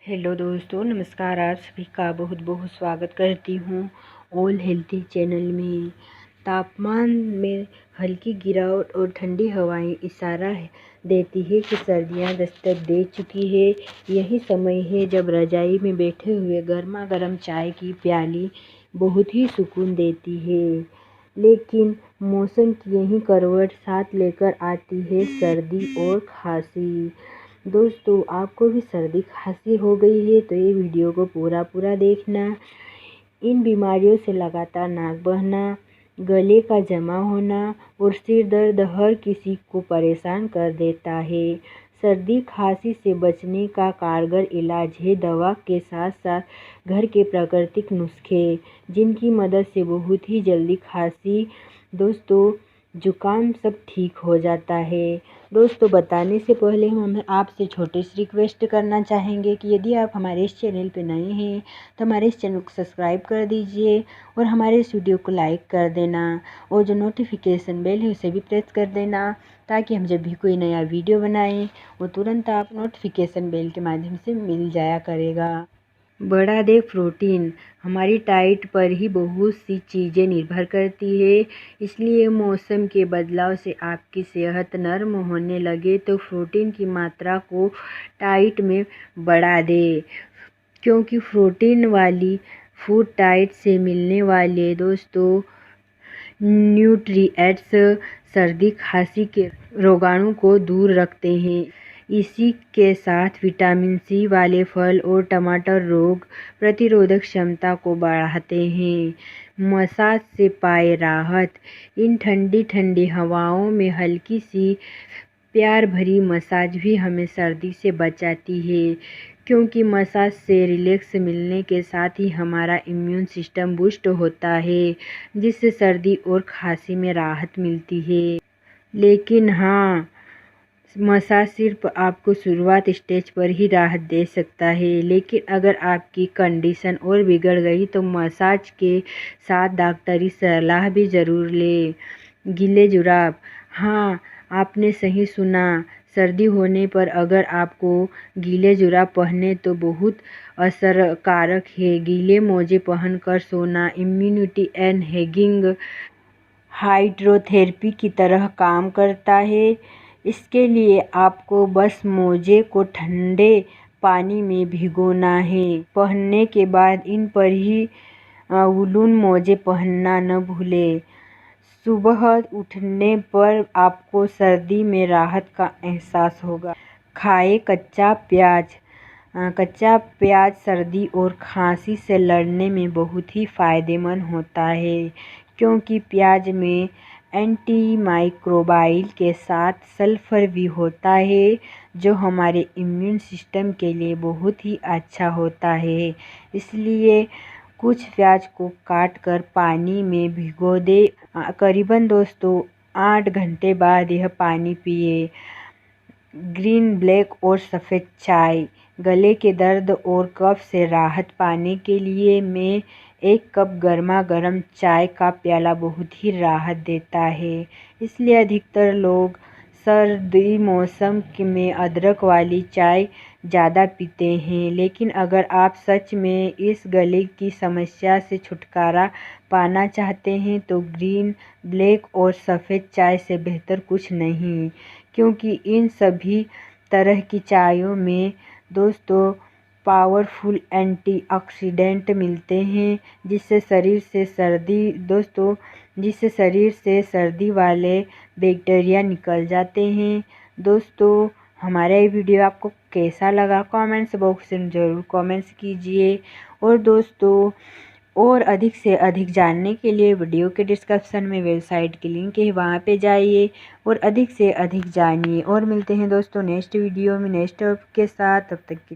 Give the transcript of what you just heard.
Hello दोस्तों, नमस्कार। आप सभी का बहुत बहुत स्वागत करती हूँ ऑल हेल्थी चैनल में। तापमान में हल्की गिरावट और ठंडी हवाएं इशारा देती है कि सर्दियाँ दस्तक दे चुकी है। यही समय है जब रजाई में बैठे हुए गर्मा गर्म चाय की प्याली बहुत ही सुकून देती है। लेकिन मौसम की यही करवट साथ लेकर आती है सर्दी और खांसी। दोस्तों, आपको भी सर्दी खांसी हो गई है तो ये वीडियो को पूरा देखना। इन बीमारियों से लगातार नाक बहना, गले का जमा होना और सिर दर्द हर किसी को परेशान कर देता है। सर्दी खांसी से बचने का कारगर इलाज है दवा के साथ साथ घर के प्राकृतिक नुस्खे, जिनकी मदद से बहुत ही जल्दी खांसी, दोस्तों, जुकाम सब ठीक हो जाता है। दोस्तों, बताने से पहले हम आपसे छोटी सी रिक्वेस्ट करना चाहेंगे कि यदि आप हमारे इस चैनल पर नए हैं तो हमारे इस चैनल को सब्सक्राइब कर दीजिए और हमारे इस वीडियो को लाइक कर देना और जो नोटिफिकेशन बेल है उसे भी प्रेस कर देना, ताकि हम जब भी कोई नया वीडियो बनाएं वो तुरंत आप नोटिफिकेशन बेल के माध्यम से मिल जाया करेगा। बढ़ा दे प्रोटीन। हमारी डाइट पर ही बहुत सी चीज़ें निर्भर करती है, इसलिए मौसम के बदलाव से आपकी सेहत नरम होने लगे तो प्रोटीन की मात्रा को डाइट में बढ़ा दे, क्योंकि प्रोटीन वाली फूड डाइट से मिलने वाले दोस्तों न्यूट्रिएंट्स सर्दी खांसी के रोगाणु को दूर रखते हैं। इसी के साथ विटामिन सी वाले फल और टमाटर रोग प्रतिरोधक क्षमता को बढ़ाते हैं। मसाज से पाए राहत। इन ठंडी ठंडी हवाओं में हल्की सी प्यार भरी मसाज भी हमें सर्दी से बचाती है, क्योंकि मसाज से रिलैक्स मिलने के साथ ही हमारा इम्यून सिस्टम बूस्ट होता है, जिससे सर्दी और खांसी में राहत मिलती है। लेकिन हाँ, मसाज सिर्फ आपको शुरुआत स्टेज पर ही राहत दे सकता है, लेकिन अगर आपकी कंडीशन और बिगड़ गई तो मसाज के साथ डॉक्टरी सलाह भी ज़रूर लें। गीले जुराब। हाँ, आपने सही सुना। सर्दी होने पर अगर आपको गीले जुराब पहने तो बहुत असरकारक है। गीले मोजे पहनकर सोना इम्यूनिटी एनहेंसिंग हाइड्रोथेरेपी की तरह काम करता है। इसके लिए आपको बस मोजे को ठंडे पानी में भिगोना है। पहनने के बाद इन पर ही वूलन मोजे पहनना न भूलें। सुबह उठने पर आपको सर्दी में राहत का एहसास होगा। खाएं कच्चा प्याज। कच्चा प्याज सर्दी और खांसी से लड़ने में बहुत ही फायदेमंद होता है, क्योंकि प्याज में एंटीमाइक्रोबाइल के साथ सल्फर भी होता है, जो हमारे इम्यून सिस्टम के लिए बहुत ही अच्छा होता है। इसलिए कुछ प्याज को काट कर पानी में भिगो दे। करीबन दोस्तों 8 घंटे बाद यह पानी पिए। ग्रीन, ब्लैक और सफ़ेद चाय। गले के दर्द और कफ से राहत पाने के लिए मैं 1 कप गर्मा गर्म चाय का प्याला बहुत ही राहत देता है। इसलिए अधिकतर लोग सर्दी मौसम में अदरक वाली चाय ज़्यादा पीते हैं। लेकिन अगर आप सच में इस गले की समस्या से छुटकारा पाना चाहते हैं तो ग्रीन, ब्लैक और सफ़ेद चाय से बेहतर कुछ नहीं, क्योंकि इन सभी तरह की चायों में दोस्तों पावरफुल एंटीऑक्सीडेंट मिलते हैं, जिससे शरीर से सर्दी वाले बैक्टीरिया निकल जाते हैं। दोस्तों, हमारा ये वीडियो आपको कैसा लगा कमेंट्स बॉक्स में ज़रूर कमेंट्स कीजिए। और दोस्तों, और अधिक से अधिक जानने के लिए वीडियो के डिस्क्रिप्शन में वेबसाइट की लिंक है, वहाँ पे जाइए और अधिक से अधिक जानिए। और मिलते हैं दोस्तों नेक्स्ट वीडियो में नेक्स्ट टॉपिक के साथ। तब तक की